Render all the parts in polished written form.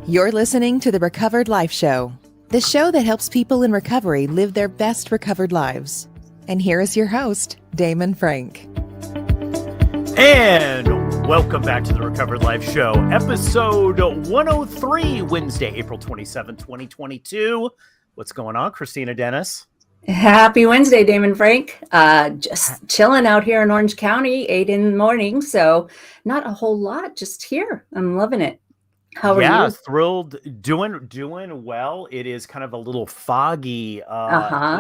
You're listening to the Recovered Life Show, the show that helps people in recovery live their best recovered lives. And here is your host, Damon Frank. And welcome back to the Recovered Life Show, episode 103, Wednesday, April 27, 2022. What's going on, Christina Dennis? Happy Wednesday, Damon Frank. Just chilling out here in Orange County, 8 in the morning. So not a whole lot, just here. I'm loving it. How are you? Thrilled, doing well. It is kind of a little foggy,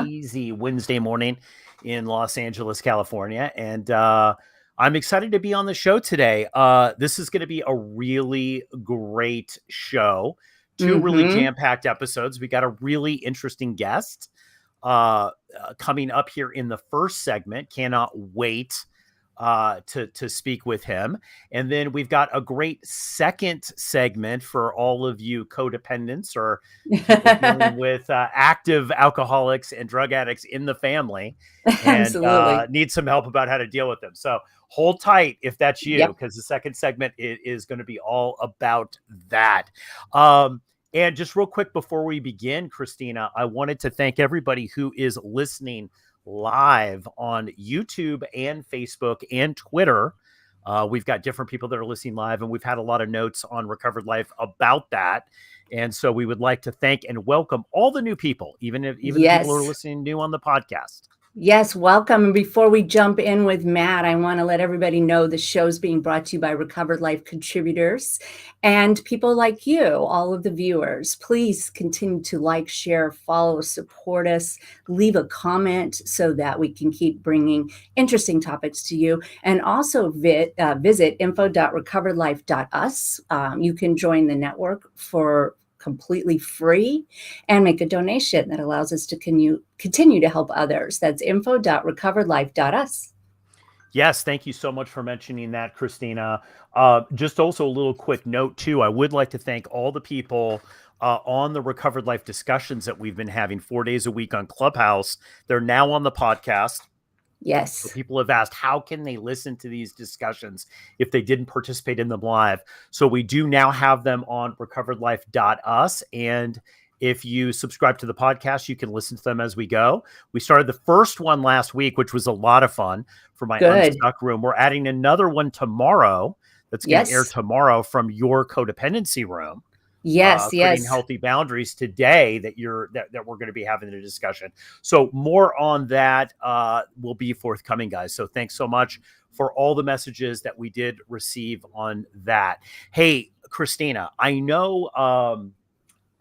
easy Wednesday morning in Los Angeles, California. And I'm excited to be on the show today. This is going to be a really great show. Two really jam-packed episodes. We got a really interesting guest coming up here in the first segment. Cannot wait to speak with him. And then we've got a great second segment for all of you codependents or people dealing with active alcoholics and drug addicts in the family and need some help about how to deal with them. So hold tight if that's you, because the second segment is going to be all about that. And just real quick before we begin, Christina, I wanted to thank everybody who is listening live on YouTube and Facebook and Twitter. We've got different people that are listening live, and we've had a lot of notes on Recovered Life about that. And so we would like to thank and welcome all the new people, even the people who are listening new on the podcast. Yes, welcome. And before we jump in with Matt, I want to let everybody know the show's being brought to you by Recovered Life contributors and people like you, all of the viewers. Please continue to like, share, follow, support us, leave a comment so that we can keep bringing interesting topics to you. And also visit info.recoveredlife.us. You can join the network for completely free and make a donation that allows us to continue to help others. That's info.recoveredlife.us. Yes, thank you so much for mentioning that, Christina. Just also a little quick note too. I would like to thank all the people on the Recovered Life discussions that we've been having 4 days a week on Clubhouse. They're now on the podcast. Yes. So people have asked, how can they listen to these discussions if they didn't participate in them live? So we do now have them on recoveredlife.us. And if you subscribe to the podcast, you can listen to them as we go. We started the first one last week, which was a lot of fun for my Unstuck room. We're adding another one tomorrow that's going to air tomorrow from your codependency room. Creating healthy boundaries today that we're going to be having a discussion. So more on that will be forthcoming, guys. So thanks so much for all the messages that we did receive on that. Hey, Christina, I know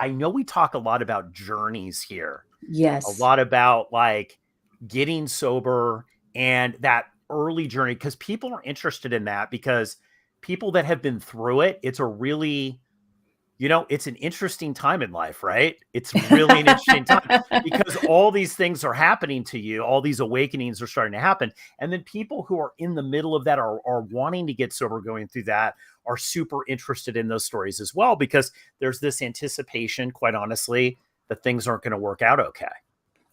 we talk a lot about journeys here. Yes. A lot about like getting sober and that early journey, because people are interested in that, because people that have been through it, it's a really, it's an interesting time in life, right? It's really an interesting time because all these things are happening to you. All these awakenings are starting to happen. And then people who are in the middle of that are wanting to get sober, going through that, are super interested in those stories as well, because there's this anticipation, quite honestly, that things aren't going to work out okay.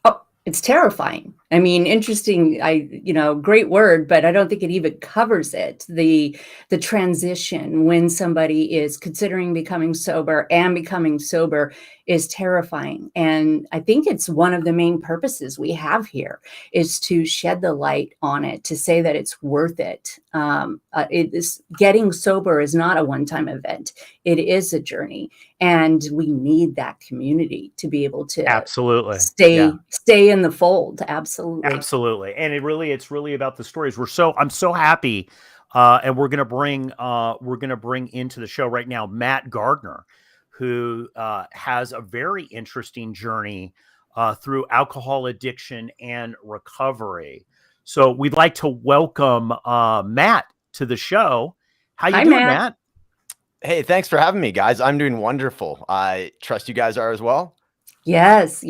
Oh, it's terrifying. I mean, interesting, great word, but I don't think it even covers it. The transition when somebody is considering becoming sober is terrifying. And I think it's one of the main purposes we have here is to shed the light on it, to say that it's worth it. Getting sober is not a one-time event. It is a journey. And we need that community to be able to stay in the fold. Absolutely. And it's really about the stories. I'm so happy. And we're going to bring into the show right now, Matt Gardiner, who has a very interesting journey through alcohol addiction and recovery. So we'd like to welcome Matt to the show. How you doing, Matt? Hey, thanks for having me, guys. I'm doing wonderful. I trust you guys are as well. Yes.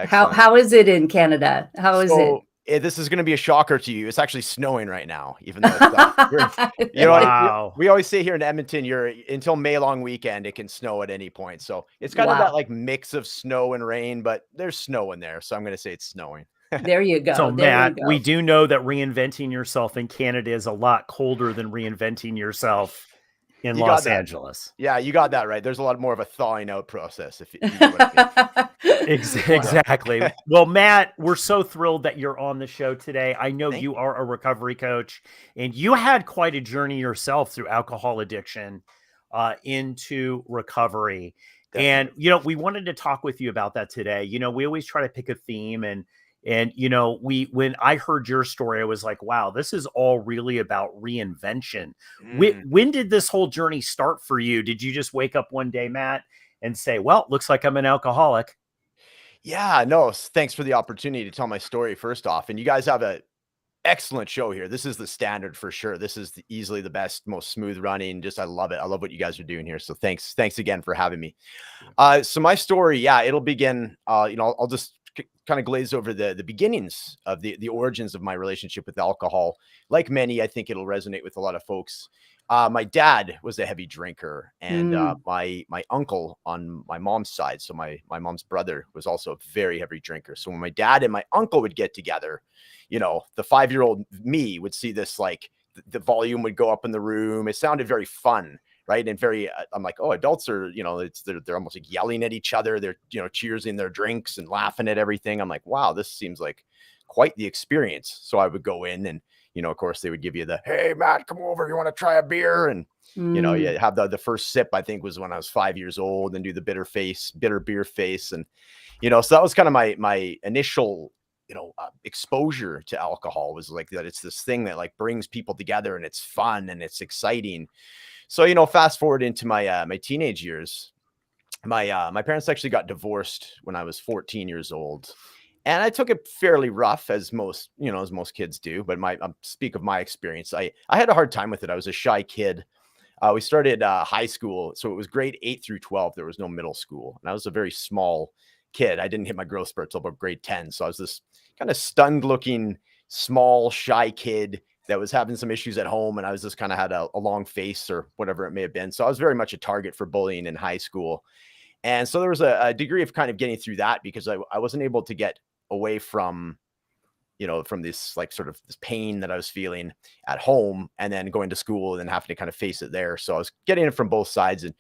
How is it in Canada? How is it? This is going to be a shocker to you. It's actually snowing right now, even though it's wow. We always say here in Edmonton, until May long weekend, it can snow at any point. So it's kind of that like mix of snow and rain, but there's snow in there. So I'm going to say it's snowing. There you go. So Matt, we do know that reinventing yourself in Canada is a lot colder than reinventing yourself in You got Los that. Angeles. Yeah, you got that right. There's a lot more of a thawing out process, if you know what I mean. Exactly. Well, Matt, we're so thrilled that you're on the show today. I know Thank you are a recovery coach, and you had quite a journey yourself through alcohol addiction into recovery. And, Definitely. we wanted to talk with you about that today. We always try to pick a theme, and when I heard your story, I was like, wow, this is all really about reinvention. When did this whole journey start for you? Did you just wake up one day, Matt, and say, well, looks like I'm an alcoholic? Yeah, no, thanks for the opportunity to tell my story first off. And you guys have a excellent show here. This is the standard for sure. This is easily the best, most smooth running. Just, I love it. I love what you guys are doing here. So thanks again for having me. So my story, yeah, it'll begin, I'll just kind of glaze over the beginnings of the origins of my relationship with alcohol. Like many, I think it'll resonate with a lot of folks. My dad was a heavy drinker, and my uncle on my mom's side, so my mom's brother, was also a very heavy drinker. So when my dad and my uncle would get together, the 5-year-old me would see this, like the volume would go up in the room. It sounded very fun, right? And very, I'm like, oh, adults are, they're almost like yelling at each other. They're, cheersing their drinks and laughing at everything. I'm like, wow, this seems like quite the experience. So I would go in and, of course they would give you the, hey, Matt, come over. You want to try a beer? And, you have the first sip, I think was when I was 5 years old, and do the bitter beer face. And, so that was kind of my initial, exposure to alcohol, was like that. It's this thing that like brings people together, and it's fun and it's exciting. So, fast forward into my my teenage years, my parents actually got divorced when I was 14 years old. And I took it fairly rough, as most kids do. But speak of my experience. I had a hard time with it. I was a shy kid. We started high school. So it was grade 8 through 12. There was no middle school. And I was a very small kid. I didn't hit my growth spurt until about grade 10. So I was this kind of stunned looking, small, shy kid that was having some issues at home. And I was just kind of had a long face, or whatever it may have been. So I was very much a target for bullying in high school. And so there was a degree of kind of getting through that, because I wasn't able to get away from, from this like sort of this pain that I was feeling at home, and then going to school and then having to kind of face it there. So I was getting it from both sides, and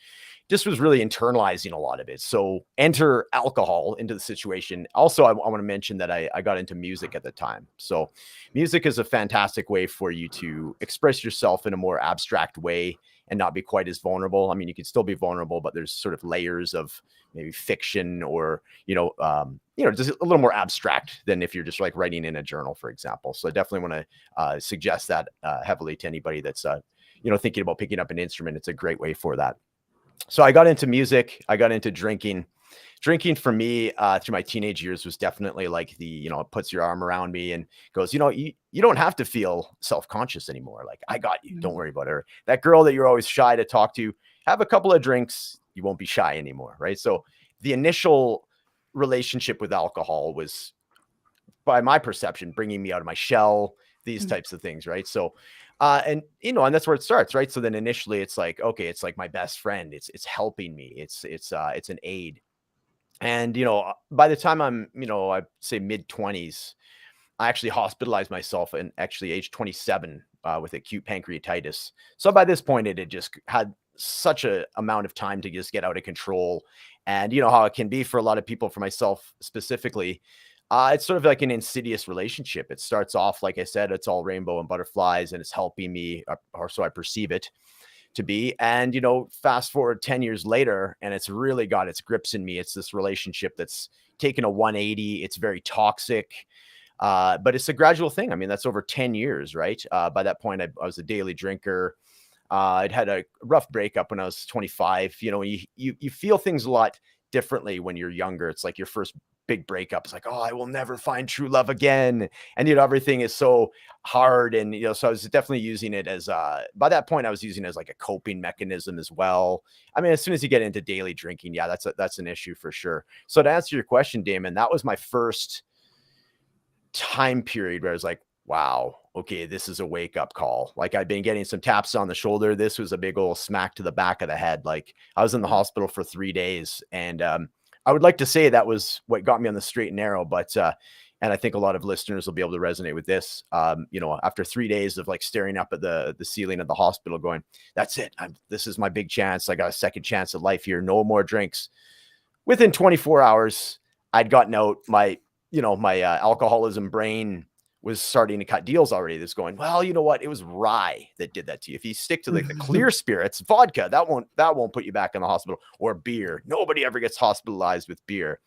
just was really internalizing a lot of it. So enter alcohol into the situation. Also, I want to mention that I got into music at the time. So music is a fantastic way for you to express yourself in a more abstract way and not be quite as vulnerable. I mean, you can still be vulnerable, but there's sort of layers of maybe fiction, or, just a little more abstract than if you're just like writing in a journal, for example. So I definitely want to suggest that heavily to anybody that's, thinking about picking up an instrument. It's a great way for that. So I got into music. I got into drinking. Drinking for me through my teenage years was definitely like it puts your arm around me and goes, you don't have to feel self-conscious anymore. Like, I got you. Don't worry about her. That girl that you're always shy to talk to, have a couple of drinks. You won't be shy anymore. Right. So the initial relationship with alcohol was, by my perception, bringing me out of my shell, these types of things. Right. So and that's where it starts, right? So then initially it's like, okay, it's like my best friend. It's helping me. It's an aid. And, by the time I'm, I'd say mid-20s, I actually hospitalized myself, and actually age 27 with acute pancreatitis. So by this point, it had just had such a amount of time to just get out of control. And how it can be for a lot of people, for myself specifically, it's sort of like an insidious relationship. It starts off, like I said, it's all rainbow and butterflies, and it's helping me, or so I perceive it to be. And, fast forward 10 years later, and it's really got its grips in me. It's this relationship that's taken a 180. It's very toxic, but it's a gradual thing. I mean, that's over 10 years, right? By that point, I was a daily drinker. I'd had a rough breakup when I was 25. You feel things a lot differently when you're younger. It's like your first big breakup. It's like, oh, I will never find true love again. And, everything is so hard. And, so I was definitely using it as, by that point, I was using it as like a coping mechanism as well. I mean, as soon as you get into daily drinking, yeah, that's an issue for sure. So to answer your question, Damon, that was my first time period where I was like, wow, okay, this is a wake up call. Like, I'd been getting some taps on the shoulder. This was a big old smack to the back of the head. Like, I was in the hospital for 3 days, and, I would like to say that was what got me on the straight and narrow, but And I think a lot of listeners will be able to resonate with this. You know, after 3 days of like staring up at the ceiling of the hospital going, that's it. This is my big chance. I got a second chance at life here. No more drinks. Within 24 hours, I'd gotten out. My alcoholism brain was starting to cut deals already. That's going, well, you know what? It was rye that did that to you. If you stick to like the clear spirits, vodka, that won't put you back in the hospital, or beer. Nobody ever gets hospitalized with beer.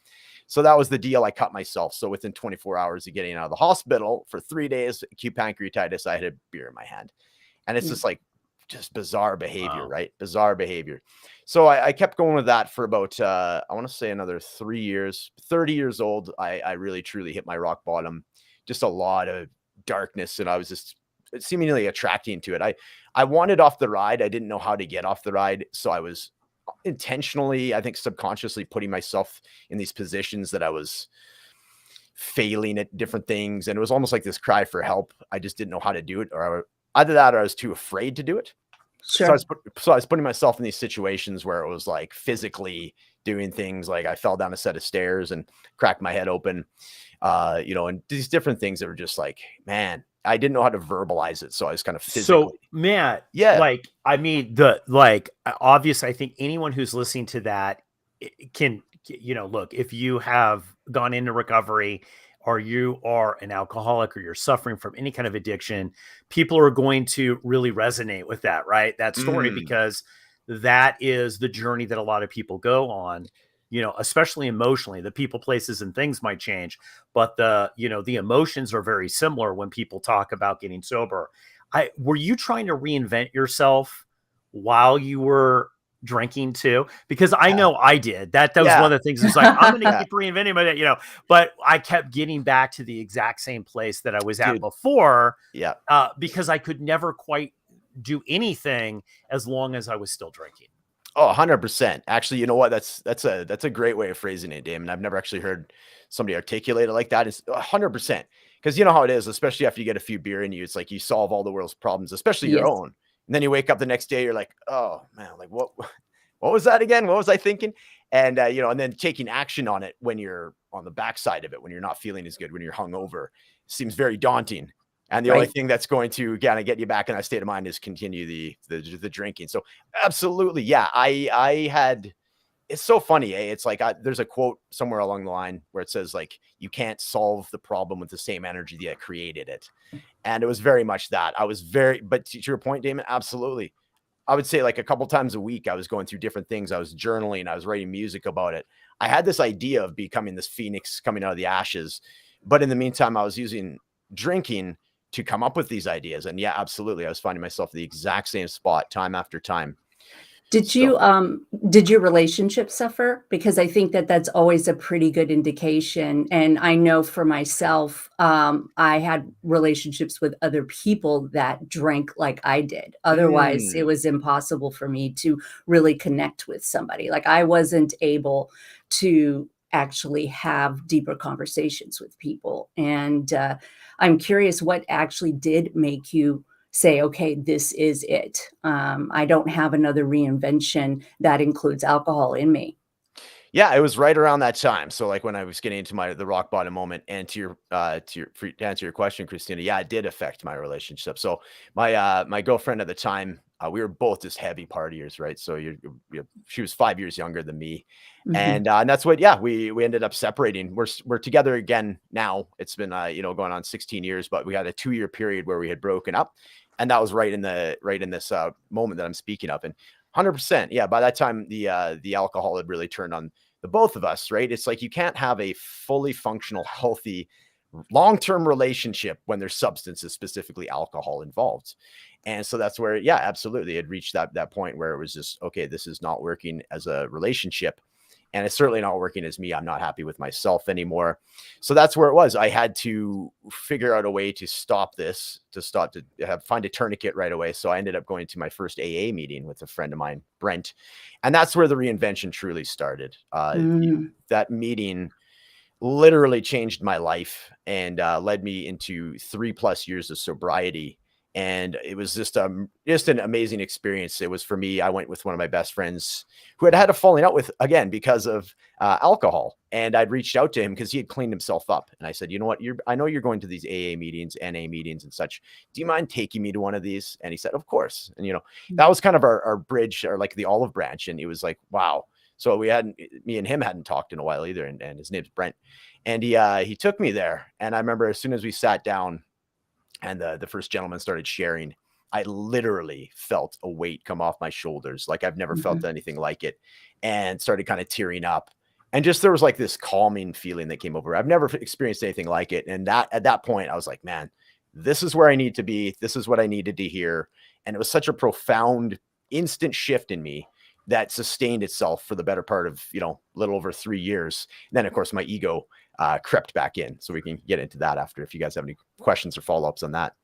So that was the deal I cut myself. So within 24 hours of getting out of the hospital for 3 days, acute pancreatitis, I had a beer in my hand. And it's just bizarre behavior, Wow. right? Bizarre behavior. So I kept going with that for about, I want to say another 3 years. 30 years old, I really, truly hit my rock bottom. Just a lot of darkness. And I was just seemingly attracting to it. I wanted off the ride. I didn't know how to get off the ride. So I was intentionally, I think subconsciously, putting myself in these positions that I was failing at different things. And it was almost like this cry for help. I just didn't know how to do it, or either that or I was too afraid to do it. Sure. So I was putting myself in these situations where it was like physically doing things, like I fell down a set of stairs and cracked my head open, and these different things that were just like, man, I didn't know how to verbalize it. So I was kind of physically. So Matt, Yeah. like, I mean, obviously I think anyone who's listening to that can, look, if you have gone into recovery, or you are an alcoholic, or you're suffering from any kind of addiction, people are going to really resonate with that story, because that is the journey that a lot of people go on, especially emotionally. The people, places, and things might change, but the emotions are very similar when people talk about getting sober. Were you trying to reinvent yourself while you were drinking too? Because I know I did. That was one of the things. It's like, I'm going to keep reinventing my, but I kept getting back to the exact same place that I was at before. Yeah. Because I could never quite do anything as long as I was still drinking. Oh, 100%. Actually, you know what? That's a great way of phrasing it, Damon. I've never actually heard somebody articulate it like that. It's 100%. Because you know how it is, especially after you get a few beer in you, it's like you solve all the world's problems, especially your own. And then you wake up the next day, you're like, oh man, like what was that again? What was I thinking? And and then taking action on it when you're on the backside of it, when you're not feeling as good, when you're hungover, seems very daunting. And the only thing that's going to kind of get you back in that state of mind is continue the drinking. So absolutely. Yeah. I had, it's so funny. It's like, there's a quote somewhere along the line where it says, like, you can't solve the problem with the same energy that created it. And it was very much that. But to your point, Damon, absolutely. I would say like a couple times a week, I was going through different things. I was journaling. I was writing music about it. I had this idea of becoming this phoenix coming out of the ashes. But in the meantime, I was using drinking to come up with these ideas. And yeah, absolutely. I was finding myself in the exact same spot time after time. Did your relationship suffer? Because I think that's always a pretty good indication. And I know for myself, I had relationships with other people that drank like I did. Otherwise, it was impossible for me to really connect with somebody. Like, I wasn't able to actually have deeper conversations with people. And I'm curious, what actually did make you say, okay, this is it. I don't have another reinvention that includes alcohol in me. Yeah, it was right around that time. So like when I was getting into the rock bottom moment, and to answer your question, Christina, yeah, it did affect my relationship. So my girlfriend at the time, we were both just heavy partiers, right? So she was 5 years younger than me. And that's what, we ended up separating. We're together again now. It's been, going on 16 years, but we had a 2-year period where we had broken up. And that was right in this moment that I'm speaking of. And 100%. Yeah. By that time, the alcohol had really turned on the both of us, right? It's like, you can't have a fully functional, healthy, long-term relationship when there's substances, specifically alcohol, involved. And so that's where, yeah, absolutely. It reached that point where it was just, okay, this is not working as a relationship. And it's certainly not working as me. I'm not happy with myself anymore. So that's where it was. I had to figure out a way to stop this, find a tourniquet right away. So I ended up going to my first AA meeting with a friend of mine, Brent. And that's where the reinvention truly started. That meeting literally changed my life and led me into 3+ years of sobriety. And it was just an amazing experience. It was for me. I went with one of my best friends who had had a falling out with, again, because of alcohol. And I'd reached out to him because he had cleaned himself up. And I said, you know what, I know you're going to these AA meetings, NA meetings and such. Do you mind taking me to one of these? And he said, of course. And, that was kind of our bridge, or like the olive branch. And it was like, wow. So me and him hadn't talked in a while either. And his name's Brent. And he took me there. And I remember as soon as we sat down, and the first gentleman started sharing, I literally felt a weight come off my shoulders. Like I've never felt anything like it, and started kind of tearing up. And just, there was like this calming feeling that came over. I've never experienced anything like it. And at that point I was like, man, this is where I need to be. This is what I needed to hear. And it was such a profound, instant shift in me that sustained itself for the better part of, a little over 3 years. And then of course my ego crept back in. So we can get into that after, if you guys have any questions or follow-ups on that.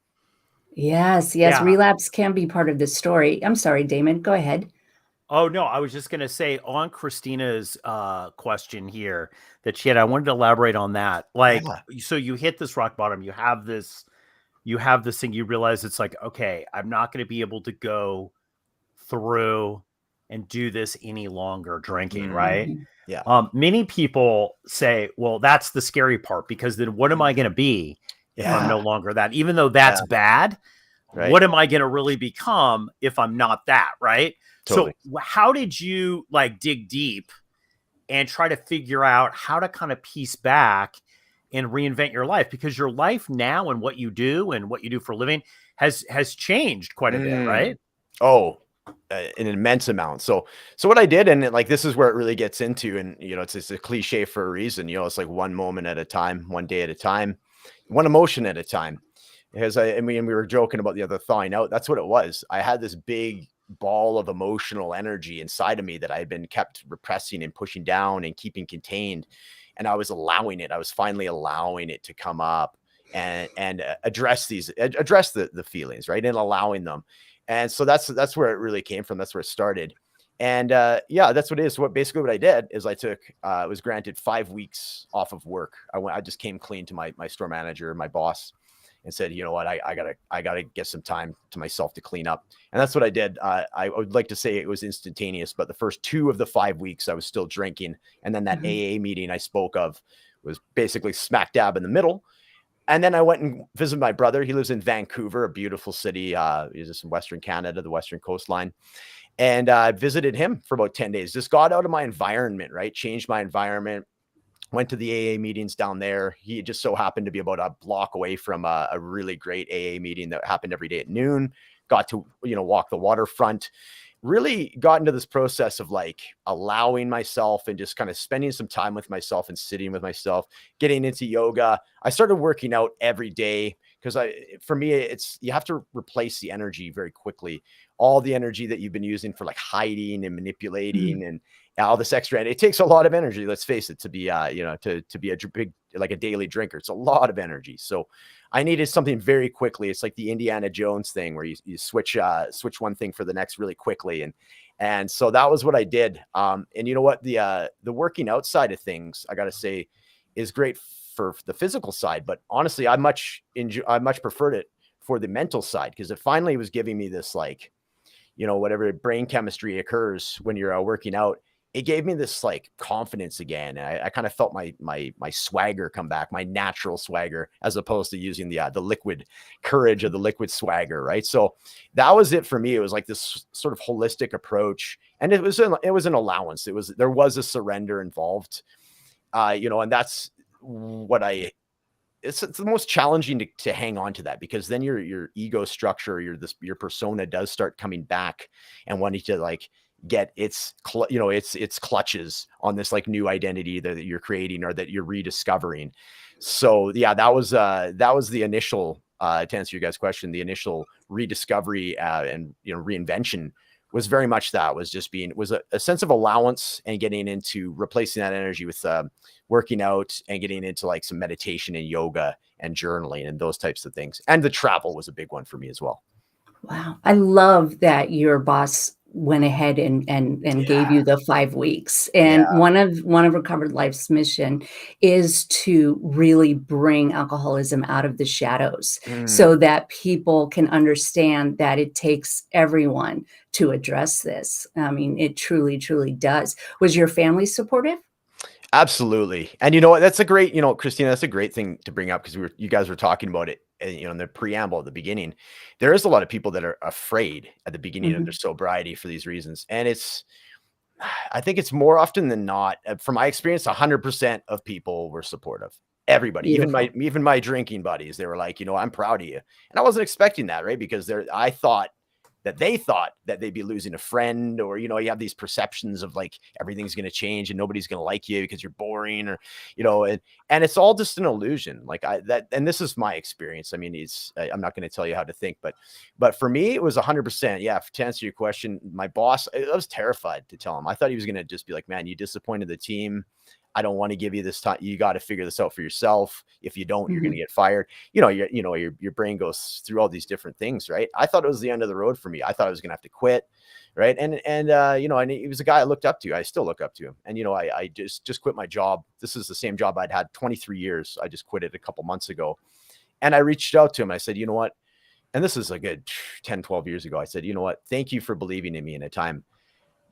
Yes. Yeah. Relapse can be part of the story. I'm sorry, Damon, go ahead. Oh, no, I was just going to say on Christina's question here that she had, I wanted to elaborate on that. Like, so you hit this rock bottom, you have this thing, you realize it's like, okay, I'm not going to be able to go through and do this any longer drinking. Right. Yeah. Many people say, well, that's the scary part, because then what am I going to be if I'm no longer that, even though that's bad, right? What am I going to really become if I'm not that? Right. Totally. So how did you like dig deep and try to figure out how to kind of piece back and reinvent your life? Because your life now and what you do for a living has changed quite a bit, right? Oh, an immense amount. So what I did, and like, this is where it really gets into, and it's a cliche for a reason, it's like one moment at a time, one day at a time, one emotion at a time. Because we were joking about the other thawing out. That's what it was. I had this big ball of emotional energy inside of me that I had been kept repressing and pushing down and keeping contained. And I was allowing it. I was finally allowing it to come up and address the feelings, right? And allowing them. And so that's where it really came from. That's where it started. And that's what it is. Basically what I did is I took, was granted 5 weeks off of work. I just came clean to my store manager, my boss, and said, you know what, I gotta get some time to myself to clean up. And that's what I did. I would like to say it was instantaneous, but the first 2 of the 5 weeks I was still drinking. And then that AA meeting I spoke of was basically smack dab in the middle. And then I went and visited my brother. He lives in Vancouver, a beautiful city. He's just in Western Canada, the Western coastline. And I visited him for about 10 days, just got out of my environment, right? Changed my environment. Went to the AA meetings down there. He just so happened to be about a block away from a really great AA meeting that happened every day at noon. Got to, walk the waterfront. Really got into this process of like allowing myself and just kind of spending some time with myself and sitting with myself, getting into yoga. I started working out every day because for me, you have to replace the energy very quickly. All the energy that you've been using for like hiding and manipulating and all this extra, and it takes a lot of energy. Let's face it, to be, to be a big, like a daily drinker, it's a lot of energy. So I needed something very quickly. It's like the Indiana Jones thing where you switch one thing for the next really quickly. And so that was what I did. And you know what, the working outside of things, I got to say, is great for the physical side, but honestly, I much preferred it for the mental side, because it finally was giving me this, like, whatever brain chemistry occurs when you're working out. It gave me this like confidence again. I kind of felt my swagger come back, my natural swagger, as opposed to using the liquid courage or the liquid swagger. Right. So that was it for me. It was like this sort of holistic approach, and it was an allowance. There was a surrender involved, and that's what it's the most challenging to hang on to that, because then your ego structure, your persona does start coming back and wanting to like get its clutches on this like new identity that you're creating or that you're rediscovering. So yeah, that was the initial, to answer your guys' question, the initial rediscovery and reinvention was very much that, was a sense of allowance and getting into replacing that energy with working out and getting into like some meditation and yoga and journaling and those types of things. And the travel was a big one for me as well. Wow. I love that your boss went ahead and gave Yeah. you the 5 weeks. And Yeah. one of Recovered Life's mission is to really bring alcoholism out of the shadows so that people can understand that it takes everyone to address this. I mean, it truly, truly does. Was your family supportive? Absolutely. And you know what? That's a great, Christina, that's a great thing to bring up because you guys were talking about it, in the preamble at the beginning. There is a lot of people that are afraid at the beginning of their Mhm. sobriety for these reasons. And I think it's more often than not, from my experience, 100% of people were supportive. Everybody, Beautiful. even my drinking buddies, they were like, I'm proud of you. And I wasn't expecting that, right? Because I thought that they thought that they'd be losing a friend, or, you have these perceptions of like everything's going to change and nobody's going to like you because you're boring, or, and it's all just an illusion. Like and this is my experience. I mean, I'm not going to tell you how to think, but for me, it was 100%. Yeah. To answer your question, my boss, I was terrified to tell him. I thought he was going to just be like, man, you disappointed the team. I don't want to give you this time. You got to figure this out for yourself. If you don't, you're going to get fired. Your brain goes through all these different things, right? I thought it was the end of the road for me. I thought I was going to have to quit, right? And he was a guy I looked up to. I still look up to him. And I just quit my job. This is the same job I'd had 23 years. I just quit it a couple months ago, and I reached out to him. I said, you know what? And this is a good 10, 12 years ago. I said, you know what? Thank you for believing in me in a time.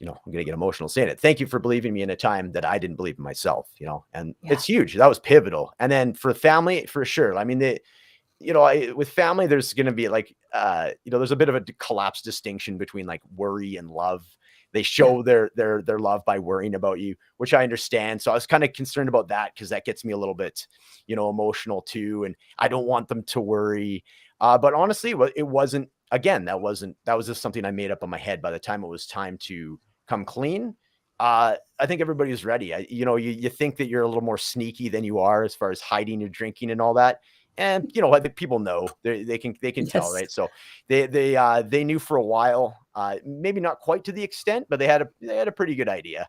I'm going to get emotional saying it. Thank you for believing me in a time that I didn't believe in myself, and it's huge. That was pivotal. And then for family, for sure. I mean, with family, there's going to be like, there's a bit of a collapsed distinction between like worry and love. They show their love by worrying about you, which I understand. So I was kind of concerned about that because that gets me a little bit, emotional too. And I don't want them to worry. But honestly, it wasn't, again, that was just something I made up in my head. By the time it was time to come clean, I think everybody's ready. You think that you're a little more sneaky than you are as far as hiding your drinking and all that. And I think people know they can tell, right? So they knew for a while, maybe not quite to the extent, but they had a pretty good idea.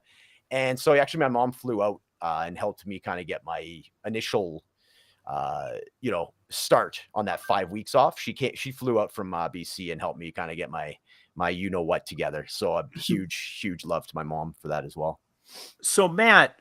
And so actually my mom flew out and helped me kind of get my initial start on that 5 weeks off. She flew out from BC and helped me kind of get my what together. So a huge love to my mom for that as well. So Matt,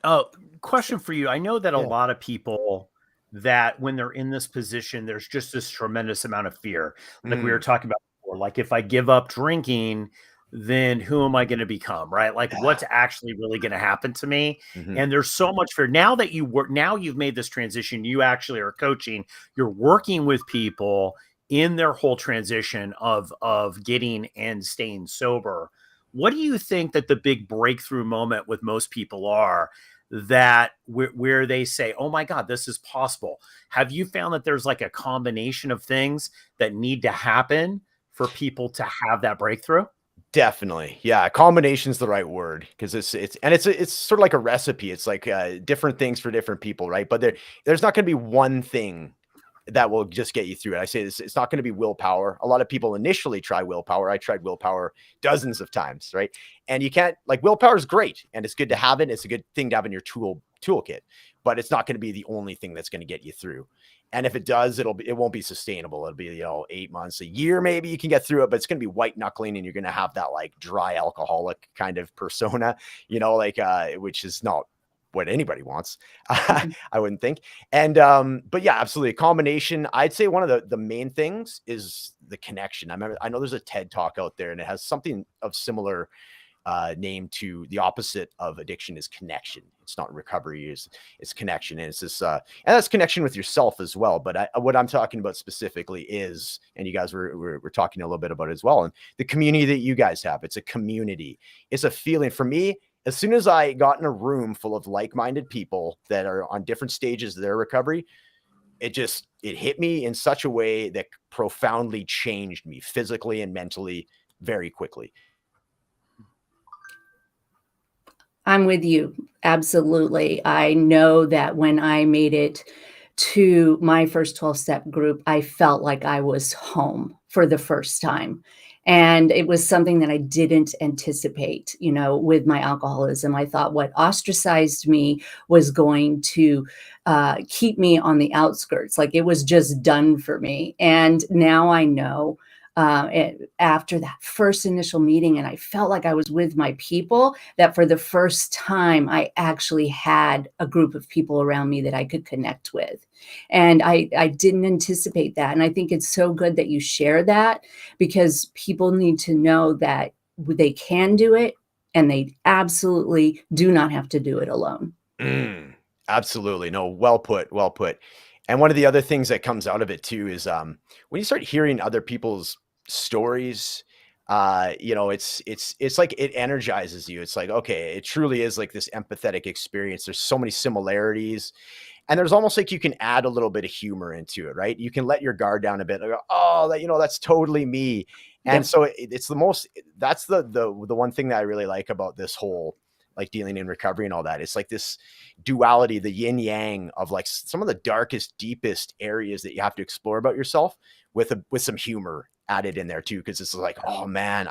question for you. I know that a lot of people that when they're in this position, there's just this tremendous amount of fear. Like we were talking about before, like if I give up drinking, then who am I going to become? Right. Like what's actually really going to happen to me? And there's so much fear now that you've made this transition. You actually are coaching, you're working with people in their whole transition of getting and staying sober. What do you think that the big breakthrough moment with most people are that where they say, oh my God, this is possible? Have you found that there's like a combination of things that need to happen for people to have that breakthrough? Definitely. Yeah. Combination is the right word because it's sort of like a recipe. It's like different things for different people. Right. But there's not going to be one thing that will just get you through it. I say this, it's not going to be willpower. A lot of people initially try willpower. I tried willpower dozens of times, right? And you can't, like, willpower is great and it's good to have it. It's a good thing to have in your toolkit, but it's not going to be the only thing that's going to get you through. And if it does, it won't be sustainable. It'll be, 8 months, a year, maybe you can get through it, but it's going to be white knuckling and you're going to have that like dry alcoholic kind of persona, which is not what anybody wants. I wouldn't think. And, but yeah, absolutely. A combination. I'd say one of the main things is the connection. I know there's a TED talk out there and it has something of similar name to the opposite of addiction is connection. It's not recovery, it's connection. And it's this, and that's connection with yourself as well. But what I'm talking about specifically is, and you guys were talking a little bit about it as well. And the community that you guys have, it's a community. It's a feeling for me. As soon as I got in a room full of like-minded people that are on different stages of their recovery, it hit me in such a way that profoundly changed me physically and mentally very quickly. I'm with you. Absolutely. I know that when I made it to my first 12-step group, I felt like I was home for the first time. And it was something that I didn't anticipate, with my alcoholism. I thought what ostracized me was going to keep me on the outskirts. Like it was just done for me. And now I know after that first initial meeting, and I felt like I was with my people, that for the first time, I actually had a group of people around me that I could connect with. And I didn't anticipate that. And I think it's so good that you share that, because people need to know that they can do it, and they absolutely do not have to do it alone. Absolutely. No, well put, well put. And one of the other things that comes out of it too is when you start hearing other people's stories, it's like it energizes you. It's like, okay, it truly is like this empathetic experience. There's so many similarities. And there's almost like you can add a little bit of humor into it, right? You can let your guard down a bit. Like, oh, that's totally me. And so it's that's the one thing that I really like about this whole, like, dealing in recovery and all that. It's like this duality, the yin yang of like some of the darkest, deepest areas that you have to explore about yourself with some humor added in there too. Cause it's like, oh man,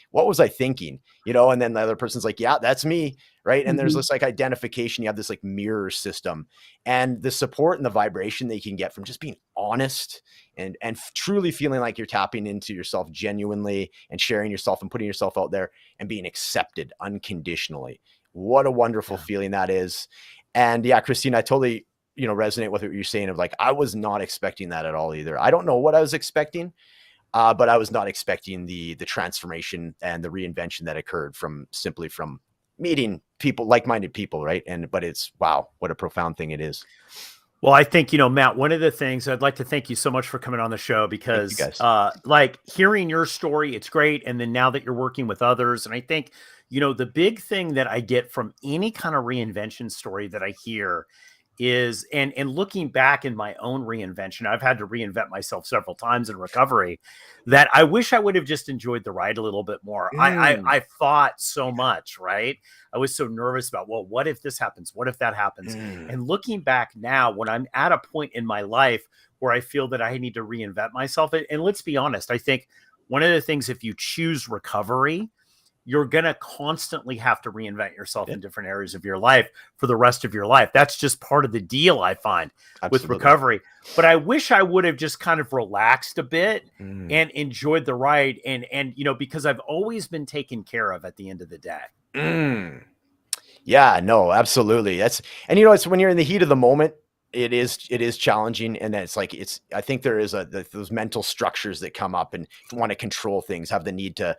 what was I thinking? And then the other person's like, yeah, that's me. Right. And there's this like identification. You have this like mirror system, and the support and the vibration that you can get from just being honest and truly feeling like you're tapping into yourself genuinely and sharing yourself and putting yourself out there and being accepted unconditionally. What a wonderful feeling that is. And yeah, Christine, I totally, resonate with what you're saying of like, I was not expecting that at all either. I don't know what I was expecting, but I was not expecting the transformation and the reinvention that occurred from meeting people, like-minded people. Right. But it's, wow, what a profound thing it is. Well, I think, Matt, one of the things I'd like to thank you so much for coming on the show, because like hearing your story, it's great. And then now that you're working with others, and I think, the big thing that I get from any kind of reinvention story that I hear is, and looking back in my own reinvention, I've had to reinvent myself several times in recovery, that I wish I would have just enjoyed the ride a little bit more. I thought so much, right? I was so nervous about, well, what if this happens? What if that happens? And looking back now, when I'm at a point in my life where I feel that I need to reinvent myself, and let's be honest, I think one of the things, if you choose recovery, you're going to constantly have to reinvent yourself in different areas of your life for the rest of your life. That's just part of the deal, I find, with recovery. But I wish I would have just kind of relaxed a bit and enjoyed the ride. And, because I've always been taken care of at the end of the day. Yeah, no, absolutely. It's when you're in the heat of the moment, it is challenging. And then it's like, I think there is those mental structures that come up and want to control things, have the need to,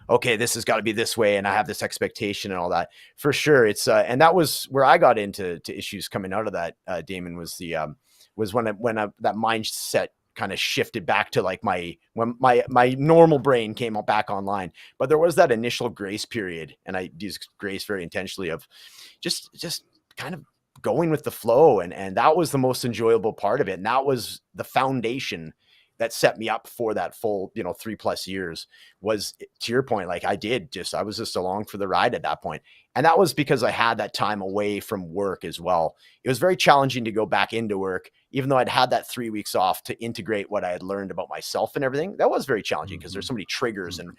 okay, this has got to be this way, and I have this expectation and all that. For sure. It's and that was where I got into issues coming out of that, Damon, was when that mindset kind of shifted back to like when my normal brain came back online. But there was that initial grace period, and I use grace very intentionally, of just kind of going with the flow. And that was the most enjoyable part of it. And that was the foundation that set me up for that full, 3+ years. Was, to your point, like I was just along for the ride at that point. And that was because I had that time away from work as well. It was very challenging to go back into work, even though I'd had that 3 weeks off to integrate what I had learned about myself and everything. That was very challenging because there's so many triggers and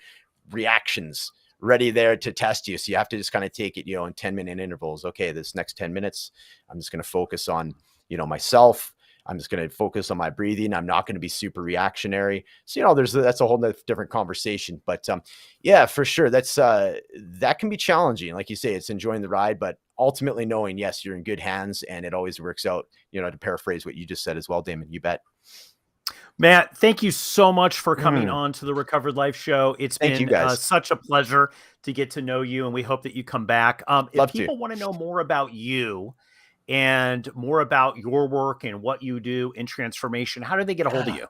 reactions ready there to test you. So you have to just kind of take it, in 10-minute intervals. Okay, this next 10 minutes, I'm just going to focus on, myself. I'm just going to focus on my breathing. I'm not going to be super reactionary. So, that's a whole different conversation. But yeah, for sure. That can be challenging. Like you say, it's enjoying the ride, but ultimately knowing, yes, you're in good hands, and it always works out, to paraphrase what you just said as well, Damon. You bet. Matt, thank you so much for coming on to the Recovered Life Show. It's been such a pleasure to get to know you, and we hope that you come back. If people want to know more about you and more about your work and what you do in transformation, how do they get a hold of you?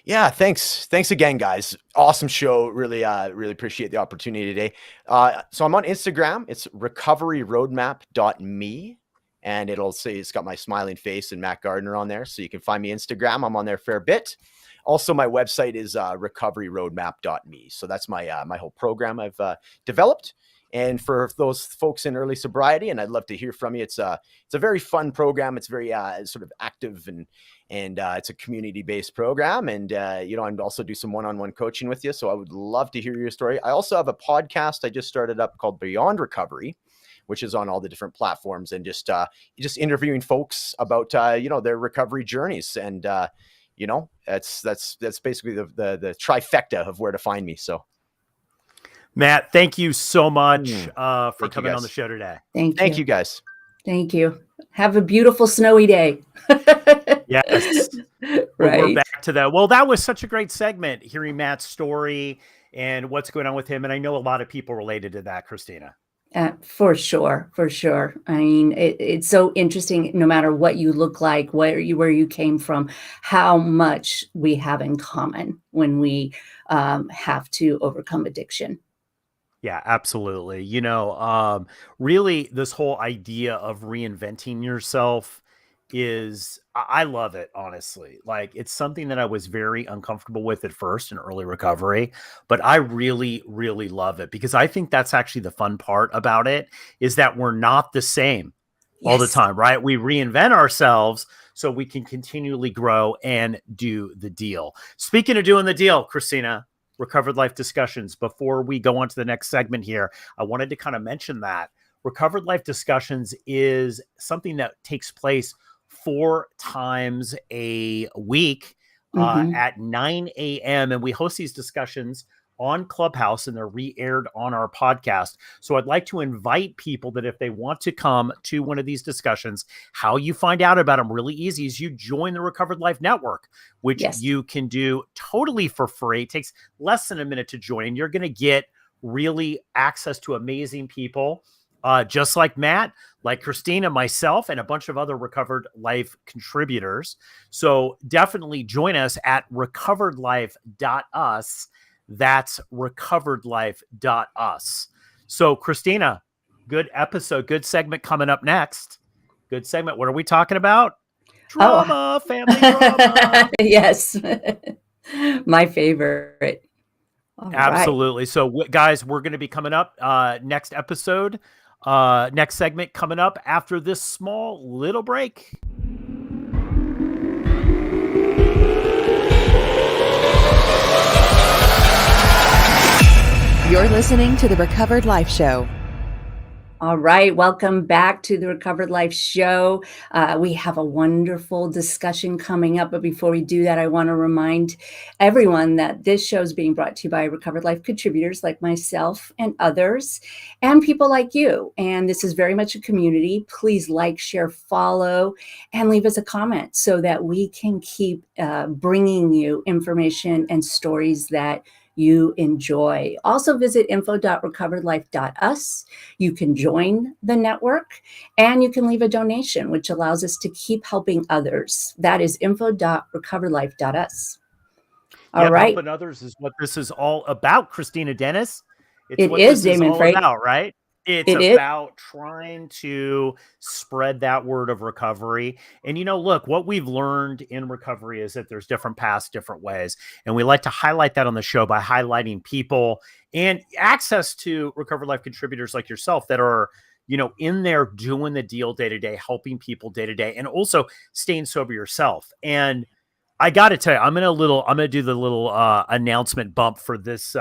Yeah, thanks again, guys. Awesome show. Really appreciate the opportunity today. So I'm on Instagram. It's recoveryroadmap.me. And it'll say, it's got my smiling face and Matt Gardiner on there. So you can find me Instagram. I'm on there a fair bit. Also, my website is recoveryroadmap.me. So that's my my whole program I've developed. And for those folks in early sobriety, and I'd love to hear from you. It's a very fun program. It's very sort of active, and it's a community-based program. And I also do some one-on-one coaching with you. So I would love to hear your story. I also have a podcast I just started up called Beyond Recovery, which is on all the different platforms, and just interviewing folks about, their recovery journeys. And, you know, that's basically the trifecta of where to find me. So Matt, thank you so much for Thank you, coming on guys. the show today. Thank you, guys. Thank you. Have a beautiful snowy day. Yes. Right. We're back to that. Well, that was such a great segment, hearing Matt's story and what's going on with him. And I know a lot of people related to that, Christina. For sure. I mean, it's so interesting, no matter what you look like, where you came from, how much we have in common when we have to overcome addiction. Yeah, absolutely. You know, really this whole idea of reinventing yourself is, I love it, honestly. Like, it's something that I was very uncomfortable with at first in early recovery, but I really, really love it, because I think that's actually the fun part about it, is that we're not the same all the Yes. time, right? We reinvent ourselves so we can continually grow and do the deal. Speaking of doing the deal, Christina, Recovered Life Discussions. Before we go on to the next segment here, I wanted to kind of mention that Recovered Life Discussions is something that takes place 4 times a week at 9 a.m. And we host these discussions on Clubhouse, and they're re-aired on our podcast. So I'd like to invite people that if they want to come to one of these discussions, how you find out about them really easy is you join the Recovered Life Network, which you can do totally for free. It takes less than a minute to join, and you're going to get really access to amazing people, just like Matt, like Christina, myself, and a bunch of other Recovered Life contributors. So definitely join us at recoveredlife.us. That's recoveredlife.us. So, Christina, good episode, good segment coming up next. Good segment. What are we talking about? Drama, family drama. Yes. My favorite. All Absolutely. right. So, guys, we're going to be coming up next episode, next segment coming up after this small little break. You're listening to the Recovered Life Show. All right. Welcome back to the Recovered Life Show. We have a wonderful discussion coming up. But before we do that, I want to remind everyone that this show is being brought to you by Recovered Life contributors like myself and others, and people like you. And this is very much a community. Please like, share, follow, and leave us a comment so that we can keep bringing you information and stories that you enjoy. Also visit info.recoveredlife.us. You can join the network, and you can leave a donation, which allows us to keep helping others. That is info.recoveredlife.us. All right. Helping others is what this is all about, Christina Dennis. It's It what is, this is Damon all Frey. about, right? It's about trying to spread that word of recovery. And, you know, look, what we've learned in recovery is that there's different paths, different ways. And we like to highlight that on the show by highlighting people and access to Recovered Life contributors like yourself that are, you know, in there doing the deal day to day, helping people day to day, and also staying sober yourself. And I got to tell you, I'm going to do the little announcement bump for this